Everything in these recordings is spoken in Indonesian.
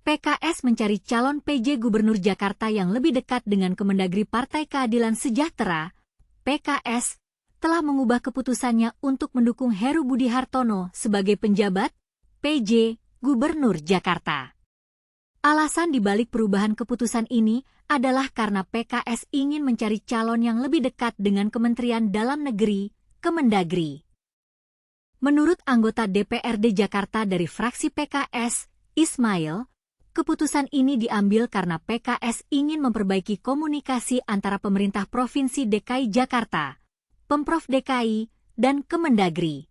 PKS mencari calon PJ Gubernur Jakarta yang lebih dekat dengan Kemendagri Partai Keadilan Sejahtera. PKS telah mengubah keputusannya untuk mendukung Heru Budi Hartono sebagai penjabat PJ Gubernur Jakarta. Alasan dibalik perubahan keputusan ini adalah karena PKS ingin mencari calon yang lebih dekat dengan Kementerian Dalam Negeri, Kemendagri. Menurut anggota DPRD Jakarta dari fraksi PKS, Ismail, keputusan ini diambil karena PKS ingin memperbaiki komunikasi antara pemerintah Provinsi DKI Jakarta, Pemprov DKI, dan Kemendagri.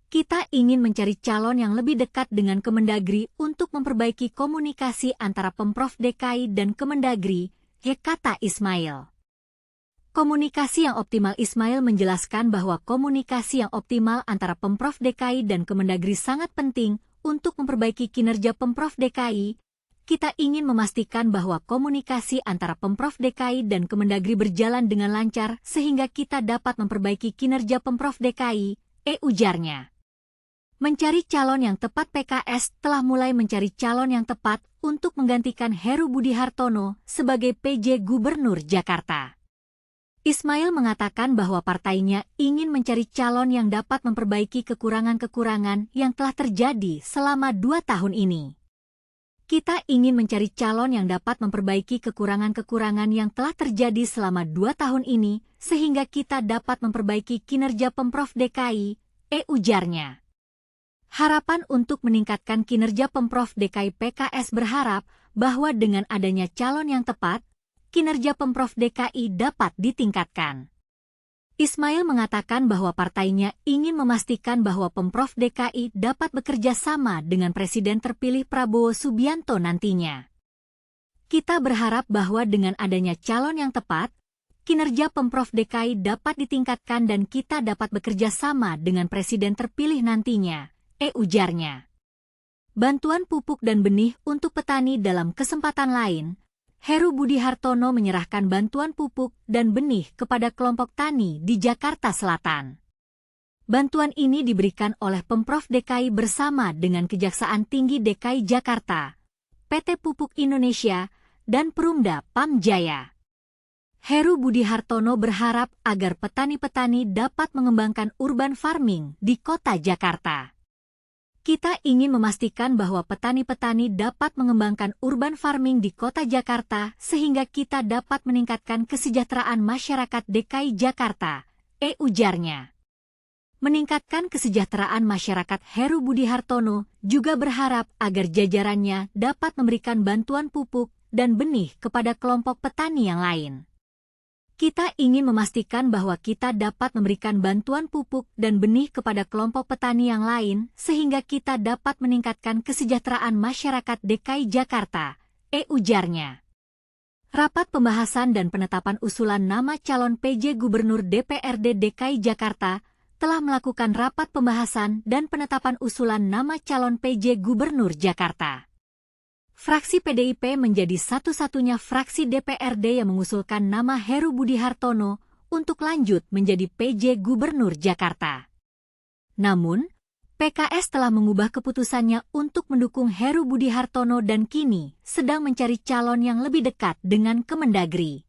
Kita ingin mencari calon yang lebih dekat dengan Kemendagri untuk memperbaiki komunikasi antara Pemprov DKI dan Kemendagri, kata Ismail. Komunikasi yang optimal. Ismail menjelaskan bahwa komunikasi yang optimal antara Pemprov DKI dan Kemendagri sangat penting untuk memperbaiki kinerja Pemprov DKI. Kita ingin memastikan bahwa komunikasi antara Pemprov DKI dan Kemendagri berjalan dengan lancar sehingga kita dapat memperbaiki kinerja Pemprov DKI, ujarnya. Mencari calon yang tepat. PKS telah mulai mencari calon yang tepat untuk menggantikan Heru Budi Hartono sebagai PJ Gubernur Jakarta. Ismail mengatakan bahwa partainya ingin mencari calon yang dapat memperbaiki kekurangan-kekurangan yang telah terjadi selama 2 tahun ini. Kita ingin mencari calon yang dapat memperbaiki kekurangan-kekurangan yang telah terjadi selama 2 tahun ini, sehingga kita dapat memperbaiki kinerja Pemprov DKI, ujarnya. Harapan untuk meningkatkan kinerja Pemprov DKI. PKS berharap bahwa dengan adanya calon yang tepat, kinerja Pemprov DKI dapat ditingkatkan. Ismail mengatakan bahwa partainya ingin memastikan bahwa Pemprov DKI dapat bekerja sama dengan Presiden terpilih Prabowo Subianto nantinya. Kita berharap bahwa dengan adanya calon yang tepat, kinerja Pemprov DKI dapat ditingkatkan dan kita dapat bekerja sama dengan Presiden terpilih nantinya, ujarnya. Bantuan pupuk dan benih untuk petani. Dalam kesempatan lain, Heru Budi Hartono menyerahkan bantuan pupuk dan benih kepada kelompok tani di Jakarta Selatan. Bantuan ini diberikan oleh Pemprov DKI bersama dengan Kejaksaan Tinggi DKI Jakarta, PT Pupuk Indonesia, dan Perumda Pam Jaya. Heru Budi Hartono berharap agar petani-petani dapat mengembangkan urban farming di kota Jakarta. Kita ingin memastikan bahwa petani-petani dapat mengembangkan urban farming di kota Jakarta sehingga kita dapat meningkatkan kesejahteraan masyarakat DKI Jakarta, ujarnya. Meningkatkan kesejahteraan masyarakat. Heru Budi Hartono juga berharap agar jajarannya dapat memberikan bantuan pupuk dan benih kepada kelompok petani yang lain. Kita ingin memastikan bahwa kita dapat memberikan bantuan pupuk dan benih kepada kelompok petani yang lain sehingga kita dapat meningkatkan kesejahteraan masyarakat DKI Jakarta, ujarnya. Rapat pembahasan dan penetapan usulan nama calon PJ Gubernur DPRD DKI Jakarta telah melakukan rapat pembahasan dan penetapan usulan nama calon PJ Gubernur Jakarta. Fraksi PDIP menjadi satu-satunya fraksi DPRD yang mengusulkan nama Heru Budi Hartono untuk lanjut menjadi PJ Gubernur Jakarta. Namun, PKS telah mengubah keputusannya untuk mendukung Heru Budi Hartono dan kini sedang mencari calon yang lebih dekat dengan Kemendagri.